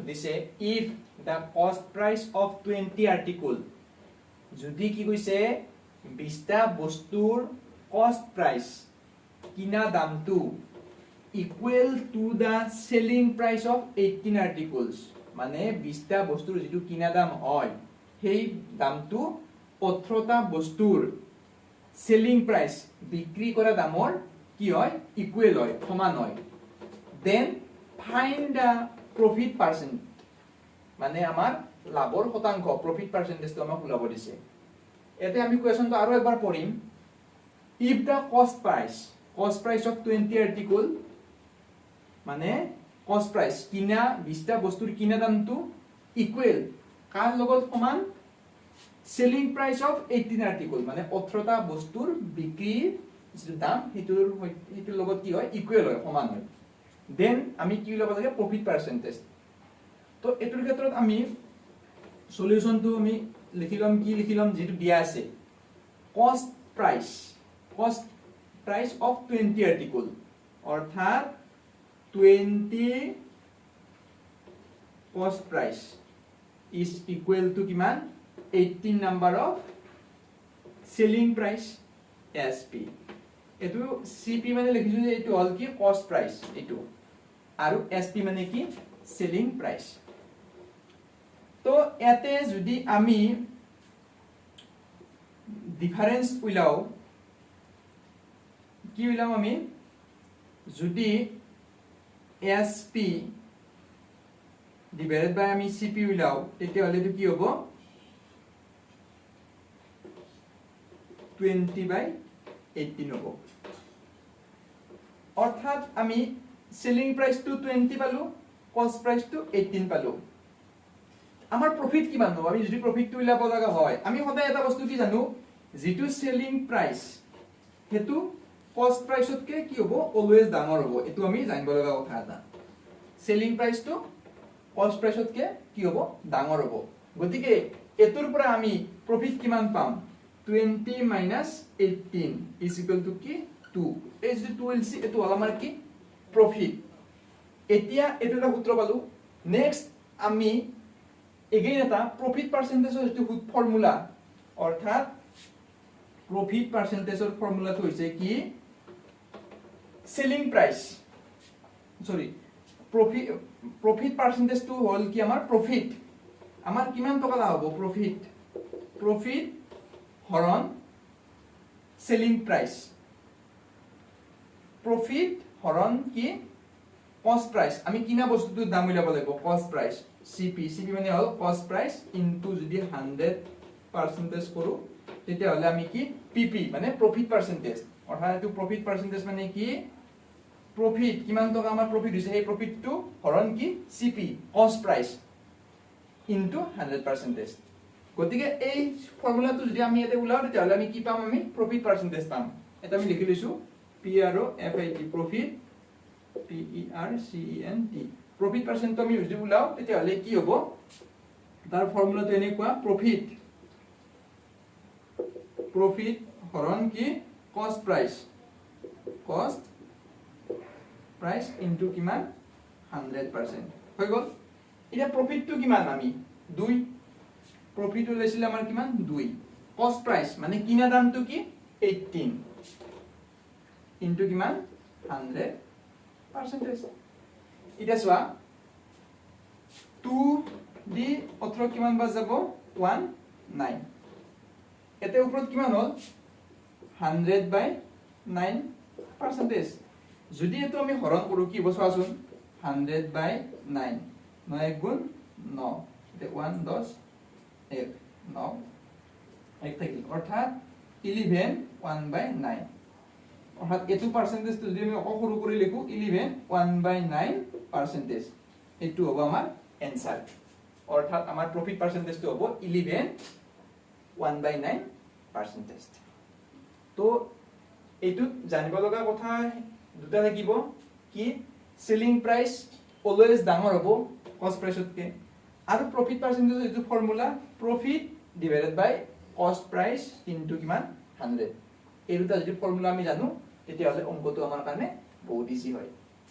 দিছে if the cost price of 20 article যদি কি কইছে 20টা বস্তুৰ cost price কিনা দামটো equal to the selling price of 18 articles মানে 20টা বস্তুৰ যেটো কিনা দাম হয় সেই দামটো 18টা বস্তুৰ selling price বিক্ৰি কৰা দামৰ কি হয় equal হয় সমান হয় then find the profit percent মানে আমাৰ লাভৰ শতাংশ profit percentage তো আমাক ওলাব দিছে এতে আমি কোৱেশ্চনটো আৰু একবাৰ পঢ়িম if the cost price of 20 article মানে cost price কিনা 20টা বস্তুৰ কিনা দামটো equal কাৰ লগত সমান selling price of 18 article মানে 18টা বস্তুৰ বিক্ৰীৰ যেটো দাম হেতুৰ লগত কি হয় equal হয় সমান হয় then আমি কি লব লাগে profit percentage তো এটোৰ ক্ষেত্ৰত আমি সলিউশনটো আমি লিখিলাম যেটো দিয়া আছে cost price of 20 article অর্থাৎ 20 cost price is equal to কিমান 18 number of selling price SP এটো CP মানে লিখিছো যে এটো হল কি cost price এটো আৰু SP মানে কি selling price তো এতে যদি আমি ডিফারেন্স উলাও কি উলাম আমি যদি SP ডিভাইডেড বাই আমি CP উলাও তেতিয়া হলে কি হ'ব 20/18 হ'ব অর্থাৎ আমি সেলিং প্রাইস টু 20 পালো কস্ট প্রাইস টু 18 পালো আমাৰ প্রফিট কিমান হ'ব আমি যদি প্রফিট টু উলাব লাগা হয় আমি সদায় এটা বস্তু কি জানো যেটো সেলিং প্রাইস হেতু কস্ট প্রাইসতকে কি হ'ব অলওয়েজ ডাঙৰ হ'ব এটো আমি জানিব লগা কথা এটা সেলিং প্ৰাইস টু কস্ট প্ৰাইসতকে কি হ'ব ডাঙৰ হ'ব গতিকে এটোৰ পৰা আমি প্রফিট কিমান পাম 20 minus 18 is equal to কি 2 এই যে 2 LC এটো হল আমাৰ কি প্ৰফিট এতিয়া এটো এটা সূত্ৰ পালো নেক্সট আমি এগেইন এটা প্ৰফিট পাৰ্সেন্টেজৰ যেটো ফৰ্মুলা অৰ্থাৎ প্ৰফিট পাৰ্সেন্টেজৰ ফৰ্মুলাটো হৈছে কি সেলিং প্ৰাইস সৰি প্ৰফিট পাৰ্সেন্টেজ টু হল কি আমাৰ প্ৰফিট আমাৰ কিমান টকা লাভ হ'ব প্ৰফিট হৰণ সেলিং প্ৰাইস প্ৰফিট হৰণ কি কস্ট প্ৰাইস আমি কিনা বস্তুটোৰ দাম উলাব লাগিব কস্ট প্ৰাইস CP মানে হল কস্ট প্ৰাইস ইনটু যদি 100% কৰো তেতিয়া হলে আমি কি PP মানে প্ৰফিট পাৰ্সেন্টেজ অৰ্থাৎ এটো প্ৰফিট পাৰ্সেন্টেজ মানে কি প্ৰফিট কিমান টকা আমাৰ প্ৰফিট হৈছে এই প্ৰফিটটো হৰণ কি CP কস্ট প্রাইস ইনটু 100% গতিকে এই ফর্মুলাটো যদি আমি এতে উলাও তেতিয়া হলে আমি কি পাম আমি প্রফিট পার্সেন্টেজ পাম এটা আমি লিখি লৈছো P আৰু FIT profit PERCENT profit per cent আমি যদি উলাও তেতিয়া হলে কি হ'ব তাৰ ফৰ্মুলাটো এনেকুৱা প্ৰফিট হৰণ কি কস্ট প্ৰাইস ইনটু কিমান 100% হৈ গল এটা প্ৰফিটটো কিমান আমি 2 প্ৰফিট ওলাইছিল আমাৰ কিমান 2 কস্ট প্রাইস মানে কিনা দামটো কি 18 ইনটু কিমান 100% এটা সোয়া 2 দি 18 কিমান বাজ যাব 19 এতে উপৰত কিমান হল 100/9% যদি এটো আমি হৰণ কৰো কি বসাছোন 100/9 9 গুণ 9 এতে 1 10 1 9 এক থাকিল অৰ্থাৎ 11 1/9 অৰ্থাৎ এটো পাৰ্সেন্টেজ যদি আমি অসৰু কৰি লিখো 11 1/9% এটো হ'ব আমাৰ आंसर অৰ্থাৎ আমাৰ প্রফিট পার্সেন্টেজটো হ'ব 11 1/9% তো এটো জানিব লগা কথা দুটা থাকিব কি সেলিং প্রাইস অলওয়েজ ডাঙৰ হ'ব কস্ট প্ৰাইসতকে আৰু প্রফিট পার্সেন্টেজ এটো ফর্মুলা প্রফিট ডিভাইডেড বাই কস্ট প্রাইস ইনটু কিমান 100 এই দুটা যদি ফর্মুলা আমি জানো তেতিয়া হলে অঙ্কটো আমাৰ কাৰণে বহুত ইজি হয়